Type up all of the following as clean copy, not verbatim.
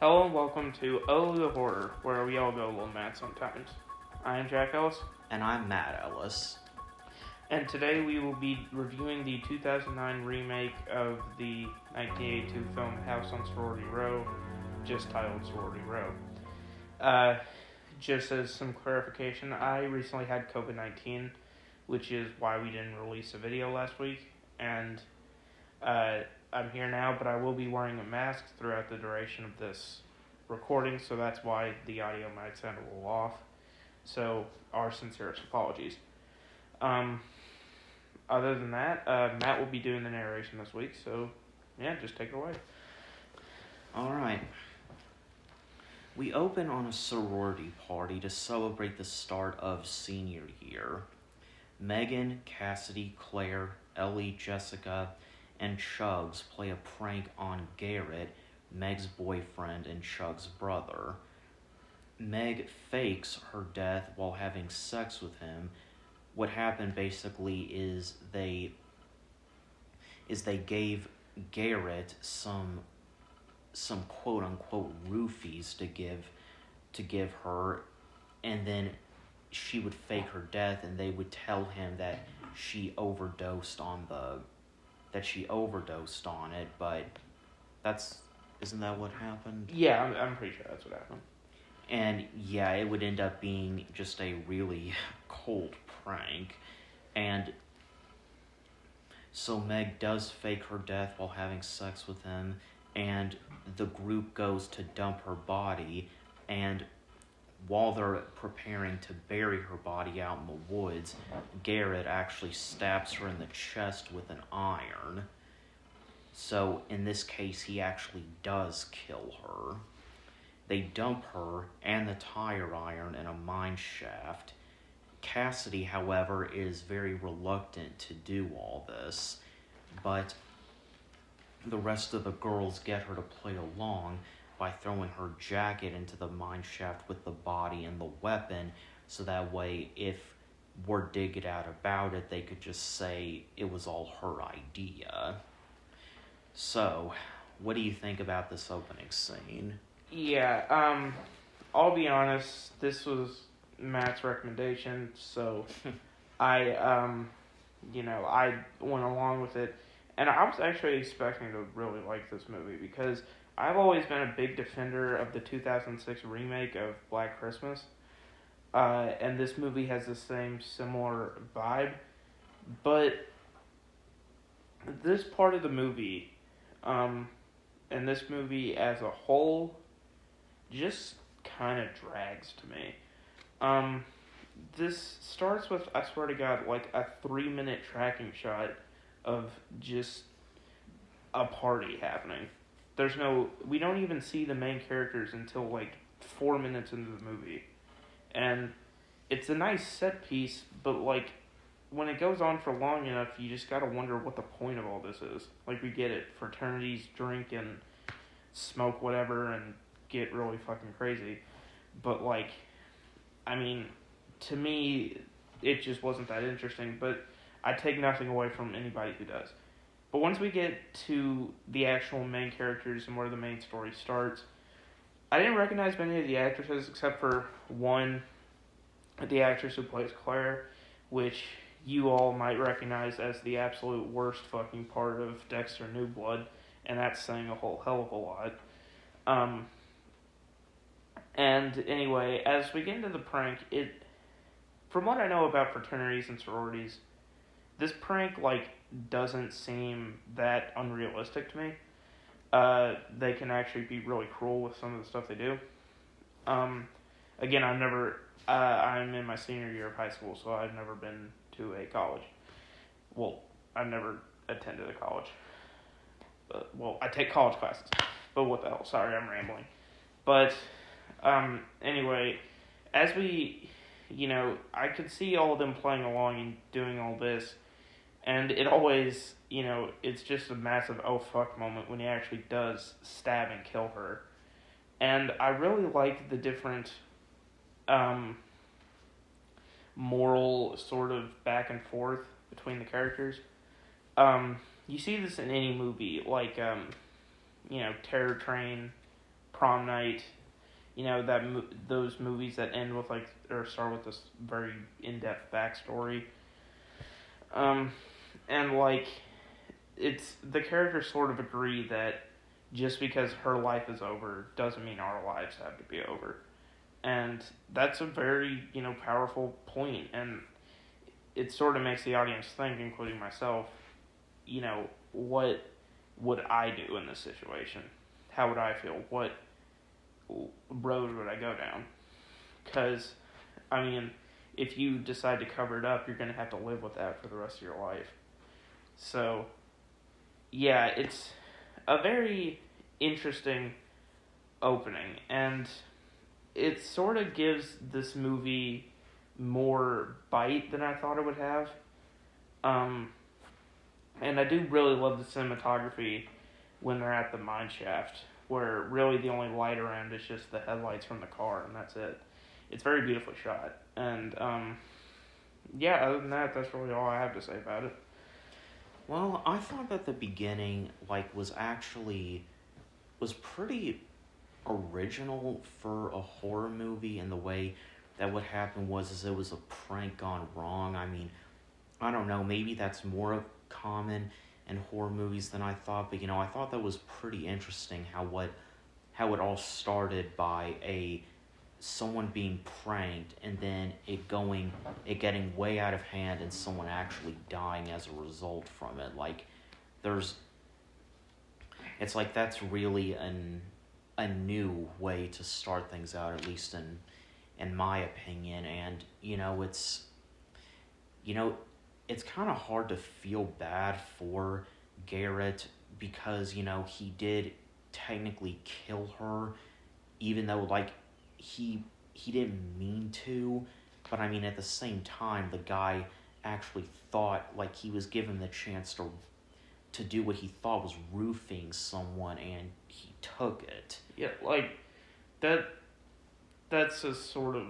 Hello and welcome to Oh the Horror, where we all go a little mad sometimes. I am Jack Ellis, And I'm Matt Ellis. and today we will be reviewing the 2009 remake of the 1982 film House on Sorority Row, just titled Sorority Row. Just as some clarification, I recently had COVID-19, which is why we didn't release a video last week, and I'm here now, but I will be wearing a mask throughout the duration of this recording, so that's why the audio might sound a little off. So, our sincerest apologies. Other than that, Matt will be doing the narration this week, so yeah, just take it away. Alright. We open on a sorority party to celebrate the start of senior year. Megan, Cassidy, Claire, Ellie, Jessica, and Chugs play a prank on Garrett, Meg's boyfriend and Chug's brother. Meg fakes her death while having sex with him. What happened basically is they gave Garrett some quote unquote roofies to give her, and then she would fake her death, and they would tell him that she overdosed on it, but isn't that what happened? Yeah, I'm pretty sure that's what happened. And yeah, it would end up being just a really cold prank. And so Meg does fake her death while having sex with him, and the group goes to dump her body, and while they're preparing to bury her body out in the woods, Garrett actually stabs her in the chest with an iron. So in this case, he actually does kill her. They dump her and the tire iron in a mine shaft. Cassidy, however, is very reluctant to do all this, but the rest of the girls get her to play along by throwing her jacket into the mine shaft with the body and the weapon, so that way if word did get out about it, they could just say it was all her idea. So, what do you think about this opening scene? Yeah, I'll be honest, this was Matt's recommendation, so I went along with it. And I was actually expecting to really like this movie because I've always been a big defender of the 2006 remake of Black Christmas. And this movie has the same similar vibe. But this part of the movie, and this movie as a whole, just kind of drags to me. This starts with, I swear to God, like a 3-minute tracking shot of just a party happening. We don't even see the main characters until like 4 minutes into the movie. And it's a nice set piece, but like when it goes on for long enough, you just gotta wonder what the point of all this is. Like, we get it, fraternities drink and smoke whatever and get really fucking crazy. But like, I mean, to me, it just wasn't that interesting, but I take nothing away from anybody who does. But once we get to the actual main characters and where the main story starts, I didn't recognize many of the actresses except for one, the actress who plays Claire, which you all might recognize as the absolute worst fucking part of Dexter New Blood, and that's saying a whole hell of a lot. And anyway, as we get into the prank, from what I know about fraternities and sororities, this prank, like, doesn't seem that unrealistic to me. They can actually be really cruel with some of the stuff they do. Again, I'm in my senior year of high school, so I've never been to a college. Well, I've never attended a college. I take college classes, but what the hell, sorry, I'm rambling. But, anyway, as we, I could see all of them playing along and doing all this, and it always, it's just a massive oh fuck moment when he actually does stab and kill her. And I really like the different moral sort of back and forth between the characters. You see this in any movie, like, Terror Train, Prom Night, those movies that end with like or start with this very in-depth backstory. And like it's the characters sort of agree that just because her life is over doesn't mean our lives have to be over. And that's a very, powerful point, and it sort of makes the audience think, including myself, what would I do in this situation? How would I feel? What road would I go down? Because, I mean, if you decide to cover it up, you're going to have to live with that for the rest of your life. So, yeah, it's a very interesting opening, and it sort of gives this movie more bite than I thought it would have. And I do really love the cinematography when they're at the mine shaft, where really the only light around is just the headlights from the car, and that's it. It's very beautifully shot. And, yeah, other than that, that's really all I have to say about it. Well, I thought that the beginning, was pretty original for a horror movie, in the way that what happened was it was a prank gone wrong. I mean, I don't know, maybe that's more common in horror movies than I thought, but I thought that was pretty interesting how it all started by someone being pranked, and then it getting way out of hand and someone actually dying as a result from it. It's like that's really a new way to start things out, at least in my opinion. And it's kind of hard to feel bad for Garrett, because he did technically kill her, even though he didn't mean to. But I mean, at the same time, the guy actually thought he was given the chance to do what he thought was roofing someone, and he took it. Yeah, that. That's a sort of,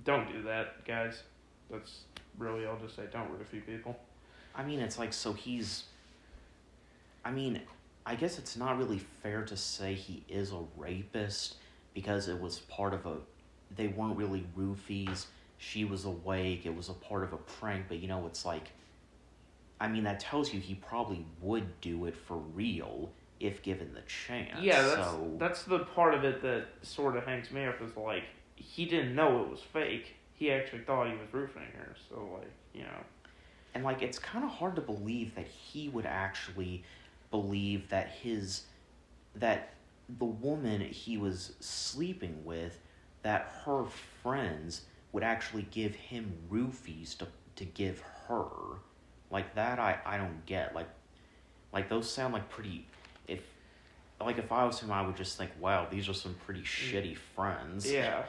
don't do that, guys. That's really, I'll just say, don't roofie people. I mean, it's so he's... I mean, I guess it's not really fair to say he is a rapist, because it was part of they weren't really roofies. She was awake. It was a part of a prank, but it's I mean, that tells you he probably would do it for real if given the chance. Yeah, that's the part of it that sort of hangs me up, is he didn't know it was fake. He actually thought he was roofing her, so And it's kind of hard to believe that he would actually believe that that the woman he was sleeping with, that her friends would actually give him roofies to give her. That I don't get. Those sound pretty... If I was him, I would just think, wow, these are some pretty shitty friends. Yeah.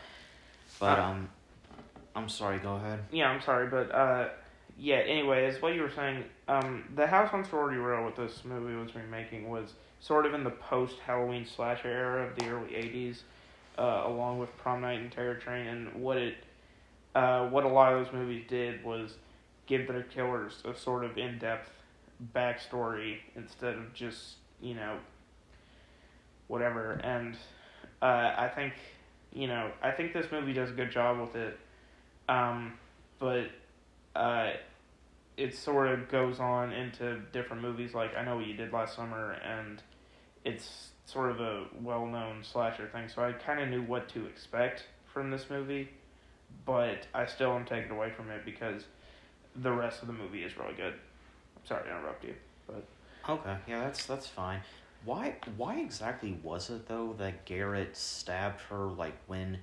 But, I'm sorry, go ahead. Yeah, I'm sorry, but, yeah, anyway, as what you were saying, the house on Sorority Row, what this movie was remaking, was sort of in the post-Halloween slasher era of the early 80s, along with Prom Night and Terror Train, and what a lot of those movies did was give their killers a sort of in-depth backstory instead of just, whatever. And I think this movie does a good job with it. But it sort of goes on into different movies, like I Know What You Did Last Summer, and it's sort of a well-known slasher thing, so I kind of knew what to expect from this movie, but I still am taken away from it because the rest of the movie is really good. I'm sorry to interrupt you, but... Okay, yeah, that's fine. Why exactly was it, though, that Garrett stabbed her, when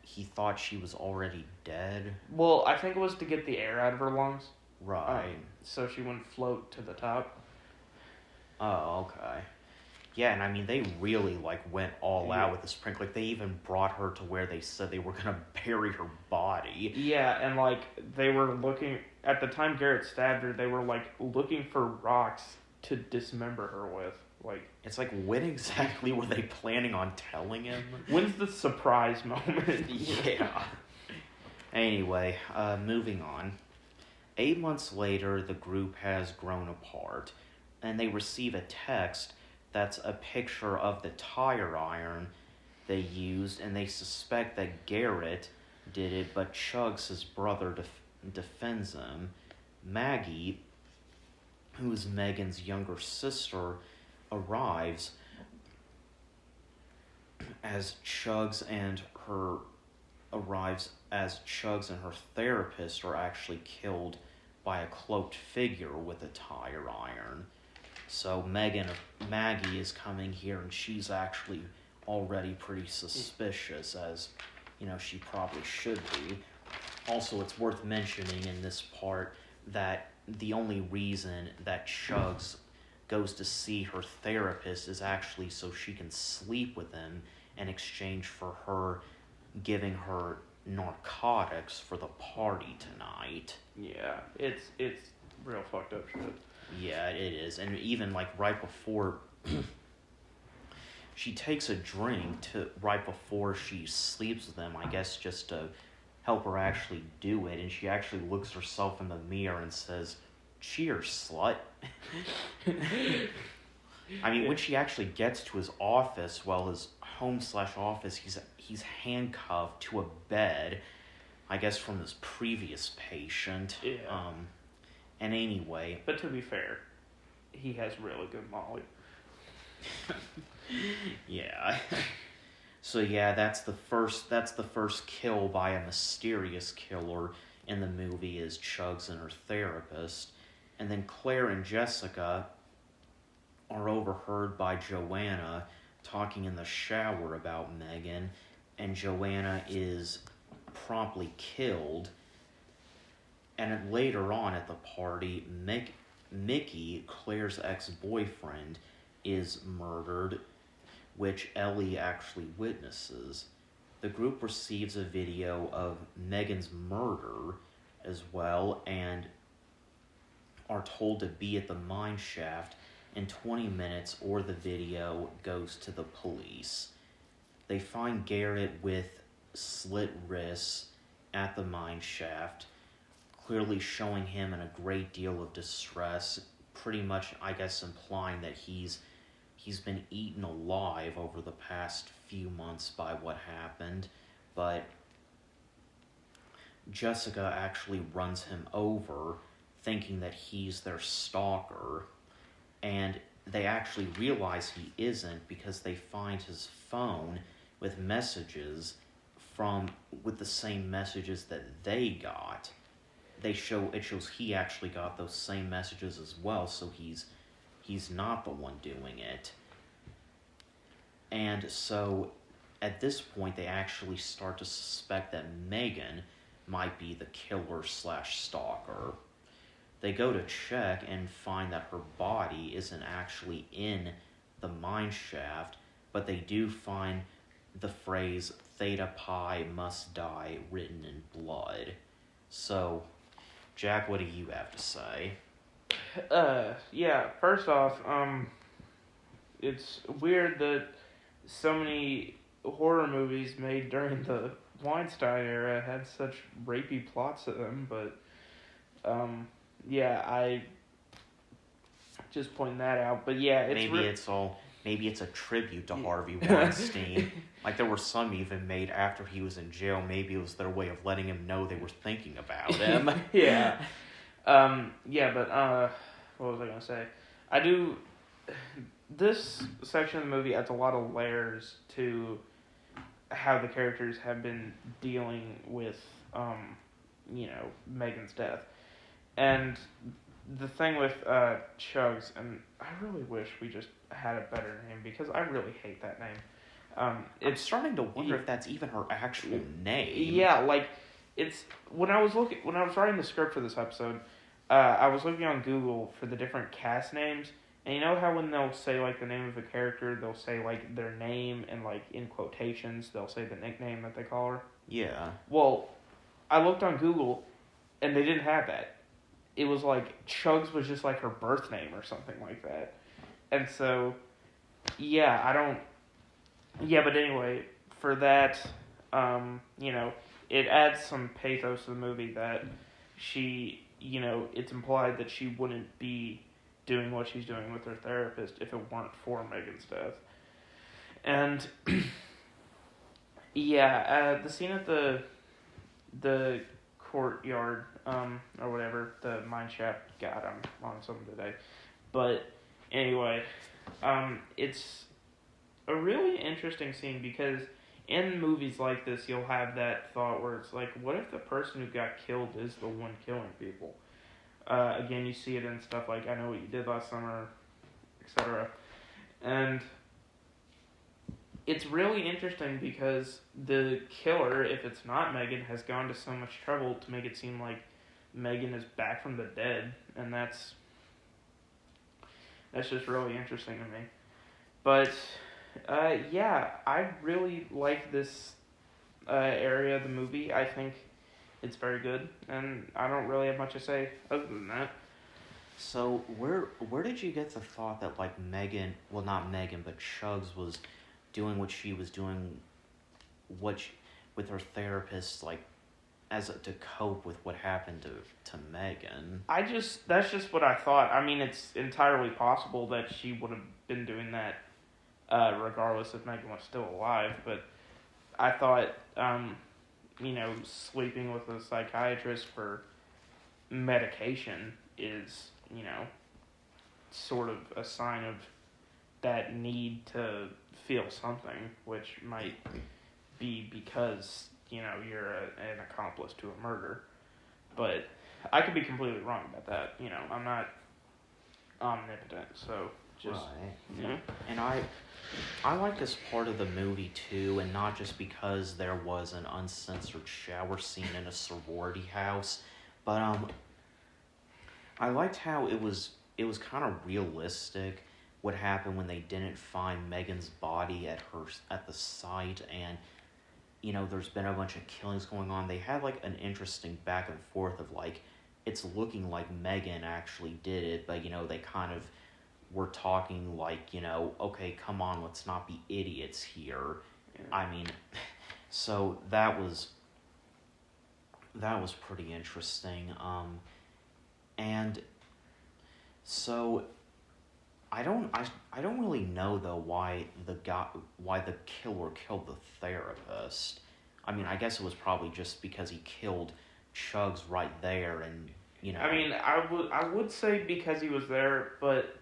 he thought she was already dead? Well, I think it was to get the air out of her lungs. Right. So she wouldn't float to the top. Oh, okay. Yeah, and I mean, they really, went all out with this prank. They even brought her to where they said they were going to bury her body. Yeah, and, they were looking... At the time Garrett stabbed her, they were, looking for rocks to dismember her with. It's when exactly were they planning on telling him? When's the surprise moment? Yeah. Anyway, moving on. 8 months later, the group has grown apart, and they receive a text that's a picture of the tire iron they used, and they suspect that Garrett did it, but Chugs, his brother, defends him. Maggie, who is Megan's younger sister, arrives as Chugs and her therapist are actually killed by a cloaked figure with a tire iron. So Maggie is coming here, and she's actually already pretty suspicious, as she probably should be. Also, it's worth mentioning in this part that the only reason that Chugs goes to see her therapist is actually so she can sleep with him in exchange for her giving her narcotics for the party tonight. Yeah, it's real fucked up shit. Yeah, it is. And even right before she takes a drink right before she sleeps with him, I guess just to help her actually do it, and she actually looks herself in the mirror and says, "Cheers, slut." I mean, when she actually gets to his office, his home/office, he's handcuffed to a bed, I guess from his previous patient. Yeah. And anyway, but to be fair, he has really good Molly. Yeah. So yeah, that's the first kill by a mysterious killer in the movie, is Chugs and her therapist. And then Claire and Jessica are overheard by Joanna talking in the shower about Megan, and Joanna is promptly killed. And then later on at the party, Mickey, Claire's ex-boyfriend, is murdered, which Ellie actually witnesses. The group receives a video of Megan's murder as well, and are told to be at the mine shaft in 20 minutes or the video goes to the police. They find Garrett with slit wrists at the mine shaft, clearly showing him in a great deal of distress, pretty much, I guess, implying that he's been eaten alive over the past few months by what happened. But Jessica actually runs him over, thinking that he's their stalker, and they actually realize he isn't because they find his phone with messages with the same messages that they got. It shows he actually got those same messages as well, so he's not the one doing it. And so at this point they actually start to suspect that Megan might be the killer/stalker. They go to check and find that her body isn't actually in the mine shaft, but they do find the phrase "Theta Pi must die" written in blood. So, Jack, what do you have to say? Yeah, first off, it's weird that so many horror movies made during the Weinstein era had such rapey plots to them, but, yeah, I just pointing that out. But yeah, maybe it's a tribute to Harvey Weinstein. There were some even made after he was in jail. Maybe it was their way of letting him know they were thinking about him. Yeah. But what was I gonna say? This section of the movie adds a lot of layers to how the characters have been dealing with, Megan's death. And the thing with Chugs, and I really wish we just had a better name because I really hate that name. I'm starting to wonder if that's even her actual name. Yeah, it's when I was writing the script for this episode, I was looking on Google for the different cast names, and you know how when they'll say the name of a character, they'll say their name and in quotations they'll say the nickname that they call her. Yeah. Well, I looked on Google, and they didn't have that. It was Chugs was just her birth name or something like that, and so yeah, but anyway, for that, it adds some pathos to the movie that she, it's implied that she wouldn't be doing what she's doing with her therapist if it weren't for Megan's death. And yeah, the scene at the courtyard, or whatever, the mine shaft. God, I'm on something today. But anyway, it's a really interesting scene because in movies like this, you'll have that thought where it's like, what if the person who got killed is the one killing people? Again, you see it in stuff like I Know What You Did Last Summer, etc. And it's really interesting because the killer, if it's not Megan, has gone to so much trouble to make it seem like Megan is back from the dead, and that's just really interesting to me. But yeah, I really like this area of the movie. I think it's very good, and I don't really have much to say other than that. So where did you get the thought that like Megan, well not Megan, but Chugs was doing what she was doing, with her therapist, like to cope with what happened to Megan? That's just what I thought. I mean, it's entirely possible that she would have been doing that regardless if Megan was still alive. But I thought, sleeping with a psychiatrist for medication is, sort of a sign of that need to feel something, which might be because, you're an accomplice to a murder. But I could be completely wrong about that. I'm not omnipotent, so just, Right. And I like this part of the movie too, and not just because there was an uncensored shower scene in a sorority house, but I liked how it was kind of realistic what happened when they didn't find Megan's body at the site, and there's been a bunch of killings going on. They had like an interesting back and forth of like it's looking like Megan actually did it, but they kind of were talking like, okay, come on, let's not be idiots here. yeah. I mean, so that was pretty interesting. And so I don't really know though why the killer killed the therapist. I mean, I guess it was probably just because he killed Chugs right there, and I mean, I would say because he was there, but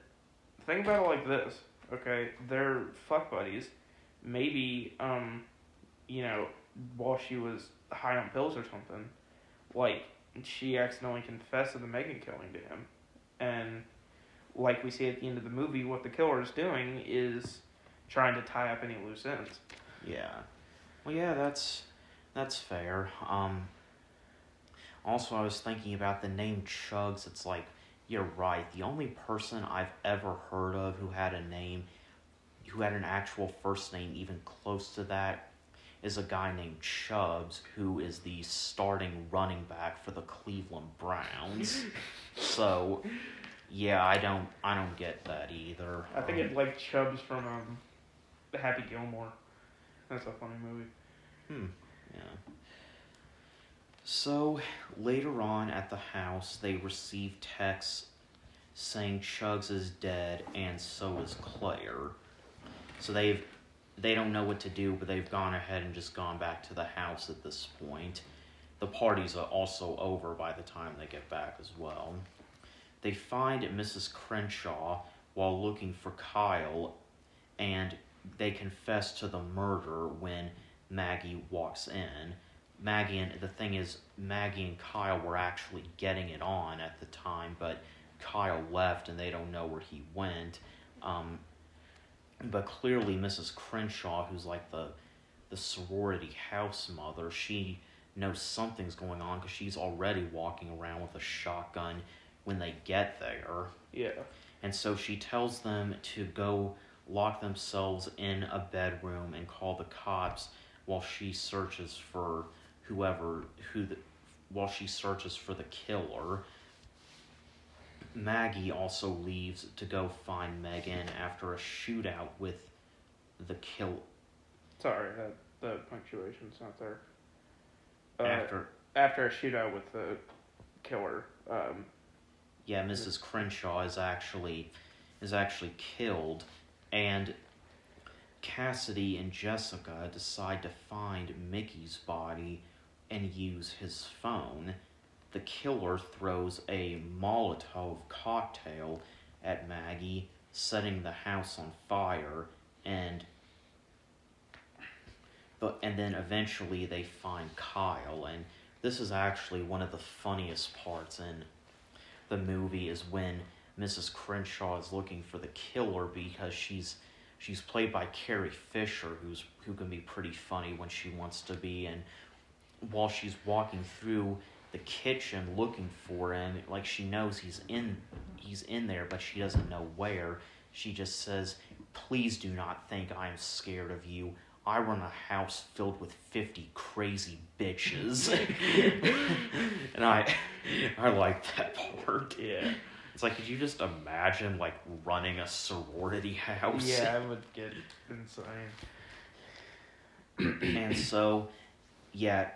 think about it like this, okay? They're fuck buddies. Maybe, while she was high on pills or something, like, she accidentally confessed to the Megan killing to him. And, like we see at the end of the movie, what the killer is doing is trying to tie up any loose ends. Yeah. Well, yeah, that's fair. Also, I was thinking about the name Chugs. It's like, you're right. The only person I've ever heard of who had an actual first name even close to that is a guy named Chubbs, who is the starting running back for the Cleveland Browns. So, yeah, I don't get that either. I think it's like Chubbs from Happy Gilmore. That's a funny movie. Yeah. So, later on at the house, they receive texts saying Chugs is dead and so is Claire. So they don't know what to do, but they've gone ahead and just gone back to the house at this point. The party's also over by the time they get back as well. They find Mrs. Crenshaw while looking for Kyle, and they confess to the murder when Maggie walks in. Maggie and Kyle were actually getting it on at the time, but Kyle left and they don't know where he went. But clearly Mrs. Crenshaw, who's like the sorority house mother, she knows something's going on because she's already walking around with a shotgun when they get there. Yeah. And so she tells them to go lock themselves in a bedroom and call the cops while she searches for while she searches for the killer. Maggie also leaves to go find Megan after a shootout with the killer. Sorry, the punctuation's not there. After After a shootout with the killer, yeah, Mrs. Crenshaw is actually killed, and Cassidy and Jessica decide to find Mickey's body and use his phone. The killer throws a Molotov cocktail at Maggie, setting the house on fire, and then eventually they find Kyle, and this is actually one of the funniest parts in the movie is when Mrs. Crenshaw is looking for the killer because she's played by Carrie Fisher, who can be pretty funny when she wants to be, and while she's walking through the kitchen looking for him, like she knows he's in there, but she doesn't know where. She just says, "Please do not think I am scared of you. I run a house filled with 50 crazy bitches." And I like that part. Yeah. It's like, could you just imagine, like, running a sorority house? Yeah, I would get insane. And so, yeah,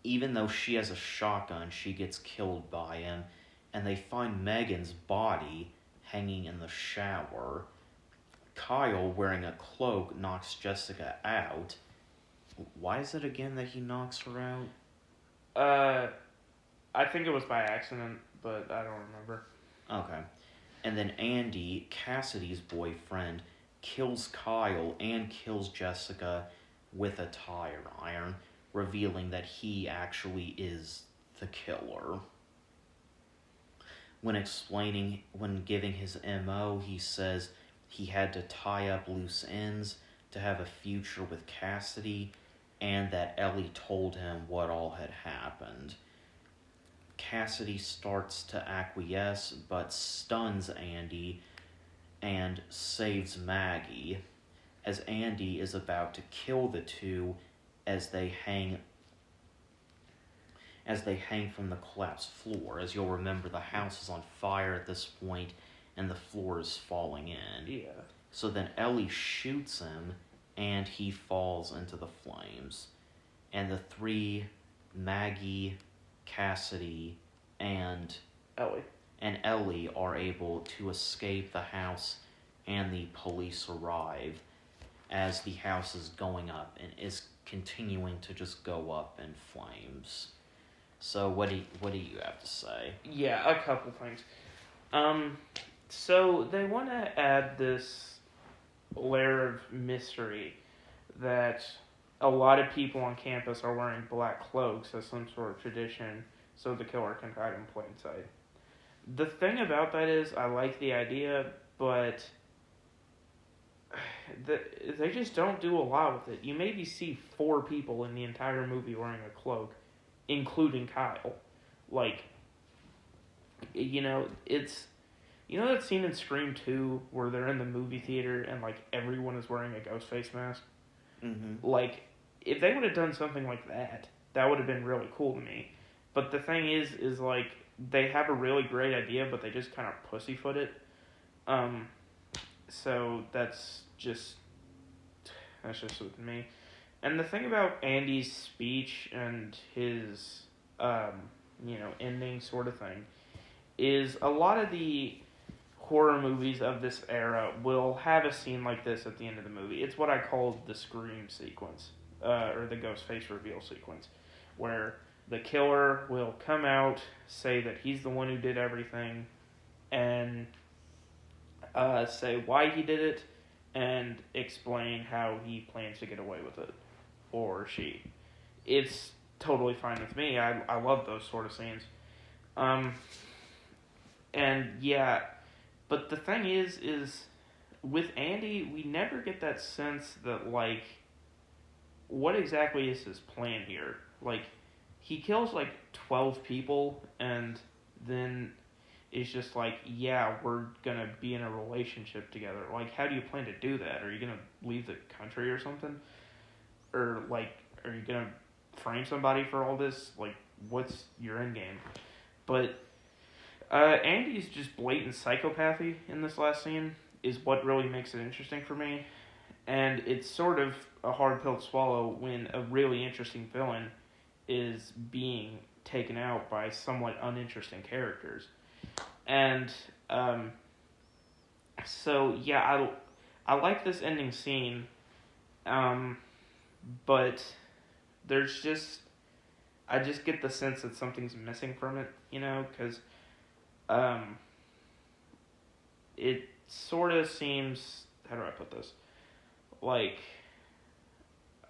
even though she has a shotgun, she gets killed by him, and they find Megan's body hanging in the shower. Kyle, wearing a cloak, knocks Jessica out. Why is it again that he knocks her out? I think it was by accident, but I don't remember. Okay. And then Andy, Cassidy's boyfriend, kills Kyle and kills Jessica with a tire iron, revealing that he actually is the killer. When giving his MO, he says he had to tie up loose ends to have a future with Cassidy, and that Ellie told him what all had happened. Cassidy starts to acquiesce, but stuns Andy and saves Maggie, as Andy is about to kill the two as they hang from the collapsed floor. As you'll remember, the house is on fire at this point, and the floor is falling in. Yeah. So then Ellie shoots him, and he falls into the flames. And the three, Maggie, Cassidy, and Ellie are able to escape the house, and the police arrive as the house is going up and is continuing to just go up in flames. So what do you have to say? Yeah, a couple things. So they want to add this layer of mystery that a lot of people on campus are wearing black cloaks as some sort of tradition, so the killer can hide in plain sight. The thing about that is, I like the idea, but they just don't do a lot with it. You maybe see 4 people in the entire movie wearing a cloak, including Kyle. Like, it's... You know that scene in Scream 2 where they're in the movie theater and, like, everyone is wearing a ghost face mask? Mm-hmm. Like, if they would have done something like that, that would have been really cool to me. But the thing is like, they have a really great idea, but they just kind of pussyfoot it. So that's just with me. And the thing about Andy's speech and his, ending sort of thing is a lot of the horror movies of this era will have a scene like this at the end of the movie. It's what I call the scream sequence, or the ghost face reveal sequence, where the killer will come out, say that he's the one who did everything, and say why he did it, and explain how he plans to get away with it, or she. It's totally fine with me. I love those sort of scenes. And yeah, but the thing is with Andy, we never get that sense that, like, what exactly is his plan here? Like, he kills, like, 12 people, and then is just like, yeah, we're gonna be in a relationship together. Like, how do you plan to do that? Are you gonna leave the country or something? Or, like, are you gonna frame somebody for all this? Like, what's your end game? But Andy's just blatant psychopathy in this last scene is what really makes it interesting for me. And it's sort of a hard pill to swallow when a really interesting villain is being taken out by somewhat uninteresting characters. And um, so yeah, I like this ending scene, um, but there's just I just get the sense that something's missing from it, because um, it sort of seems, how do I put this? Like,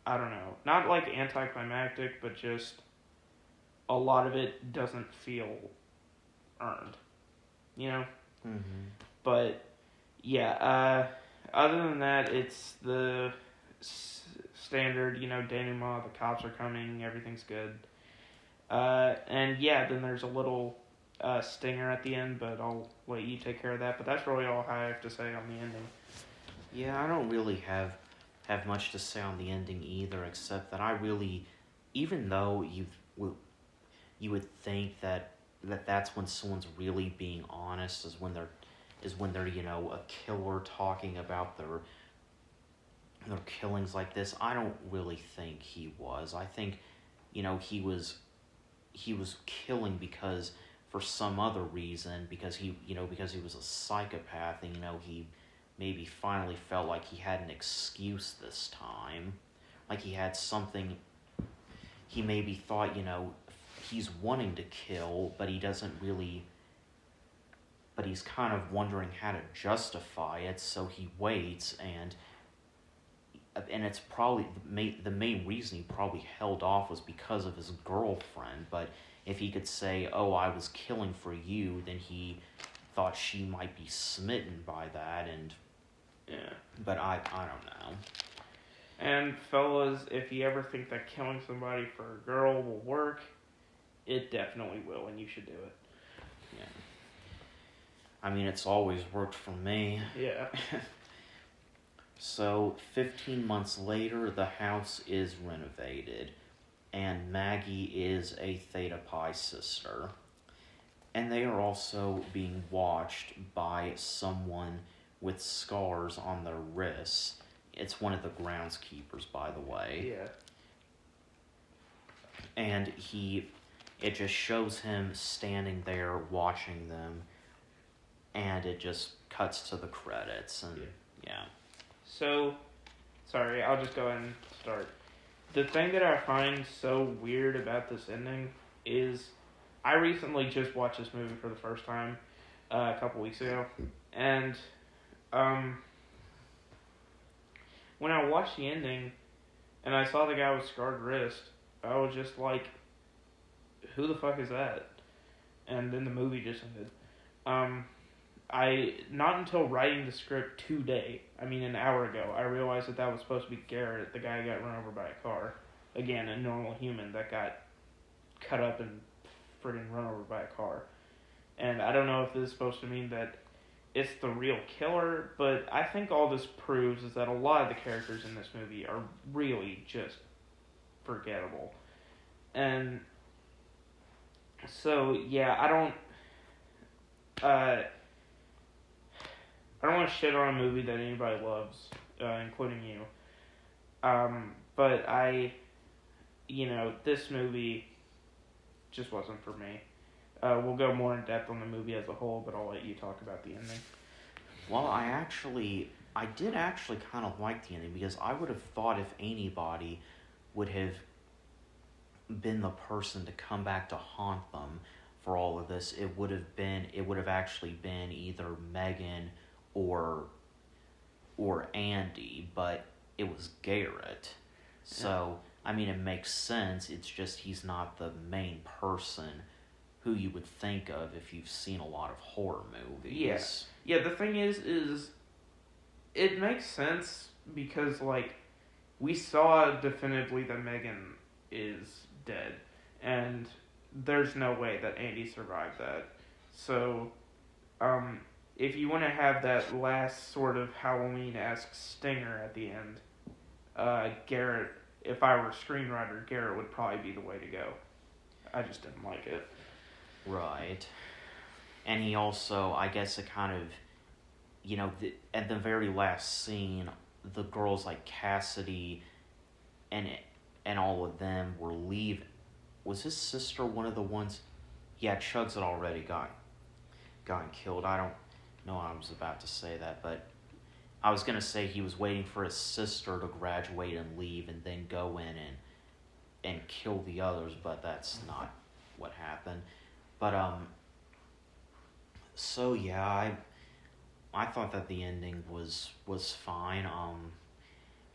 I don't know, not like anticlimactic, but just a lot of it doesn't feel earned, you know. Mm-hmm. But yeah, other than that, it's the standard, denouement. The cops are coming, everything's good. And yeah, then there's a little stinger at the end, but I'll let you take care of that. But that's really all I have to say on the ending. Yeah, I don't really have much to say on the ending either, except that I really, even though you would think that's when someone's really being honest is when they're a killer talking about their killings like this. I don't really think he was. I think he was killing because for some other reason, because he was a psychopath, and he maybe finally felt like he had an excuse this time, like he had something. He maybe thought, he's wanting to kill, but he doesn't really. But he's kind of wondering how to justify it, so he waits, and it's probably the main reason he probably held off was because of his girlfriend. But if he could say, "Oh, I was killing for you," then he thought she might be smitten by that, and Yeah. but I don't know. And fellas, if you ever think that killing somebody for a girl will work, it definitely will, and you should do it. Yeah. I mean, it's always worked for me. Yeah. So, 15 months later, the house is renovated, and Maggie is a Theta Pi sister. And they are also being watched by someone with scars on their wrists. It's one of the groundskeepers, by the way. Yeah. And it just shows him standing there watching them, and it just cuts to the credits, and yeah. So, sorry, I'll just go ahead and start. The thing that I find so weird about this ending is I recently just watched this movie for the first time a couple weeks ago, and when I watched the ending and I saw the guy with scarred wrist, I was just like, who the fuck is that? And then the movie just ended. I not until writing the script today, I mean an hour ago, I realized that was supposed to be Garrett, the guy who got run over by a car. Again, a normal human that got cut up and friggin' run over by a car. And I don't know if this is supposed to mean that it's the real killer, but I think all this proves is that a lot of the characters in this movie are really just forgettable. And so, yeah, uh, I don't want to shit on a movie that anybody loves, including you. But this movie just wasn't for me. We'll go more in depth on the movie as a whole, but I'll let you talk about the ending. Well, I did actually kind of like the ending, because I would have thought if anybody would have been the person to come back to haunt them for all of this, it would have actually been either Megan or Andy, but it was Garrett. So, I mean, it makes sense. It's just he's not the main person who you would think of if you've seen a lot of horror movies. Yes. Yeah, the thing is it makes sense because, like, we saw definitively that Megan is dead, and there's no way that Andy survived that. So, if you want to have that last sort of Halloween-esque stinger at the end, Garrett, if I were a screenwriter, Garrett would probably be the way to go. I just didn't like it. Right. And he also, I guess it kind of, at the very last scene, the girls like Cassidy and all of them were leaving. Was his sister one of the ones? Yeah, Chugs had already gone. gotten killed. I don't know I was about to say that, but I was going to say he was waiting for his sister to graduate and leave and then go in and kill the others, but that's not what happened. But, so yeah, I thought that the ending was fine.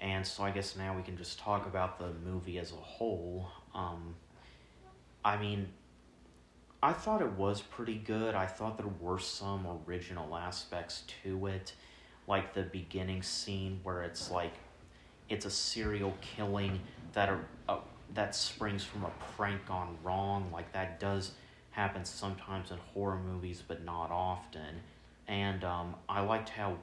And so I guess now we can just talk about the movie as a whole. I mean, I thought it was pretty good. I thought there were some original aspects to it, like the beginning scene where it's like it's a serial killing that springs from a prank gone wrong. Like that does happen sometimes in horror movies, but not often. And I liked how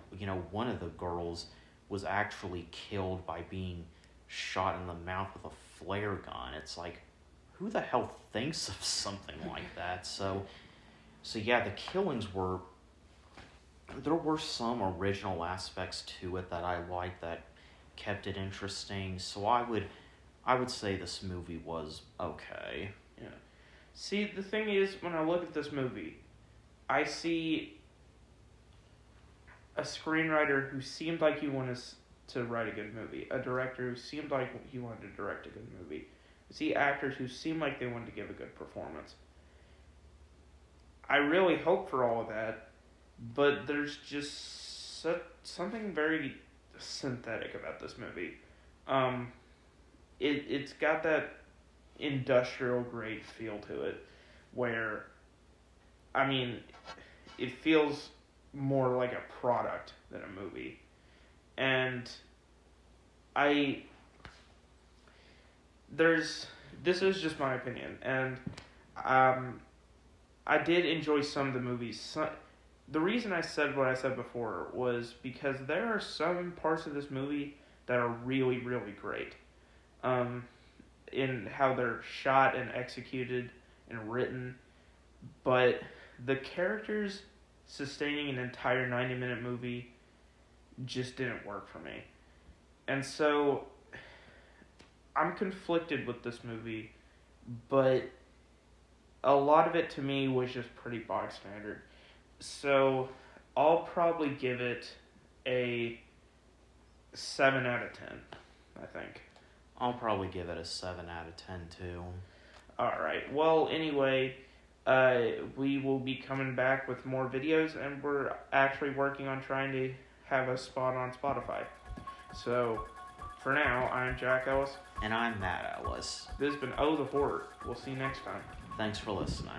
one of the girls was actually killed by being shot in the mouth with a flare gun. It's like, who the hell thinks of something like that? So yeah, the killings were. There were some original aspects to it that I liked that kept it interesting. So I would say this movie was okay. Yeah. See, the thing is, when I look at this movie, I see a screenwriter who seemed like he wanted to write a good movie, a director who seemed like he wanted to direct a good movie. I see actors who seem like they wanted to give a good performance. I really hope for all of that, but there's just something very synthetic about this movie. It's got that industrial grade feel to it, where, I mean, it feels more like a product than a movie. And this is just my opinion, and I did enjoy some of the movies. The reason I said what I said before was because there are some parts of this movie that are really, really great. In how they're shot and executed and written, but the characters sustaining an entire 90-minute movie just didn't work for me. And so I'm conflicted with this movie, but a lot of it to me was just pretty bog standard. So I'll probably give it a 7 out of 10, I think. I'll probably give it a 7 out of 10 too. Alright, well, anyway, we will be coming back with more videos, and we're actually working on trying to have a spot on Spotify. So, for now, I'm Jack Ellis. And I'm Matt Ellis. This has been Oh the Horror. We'll see you next time. Thanks for listening.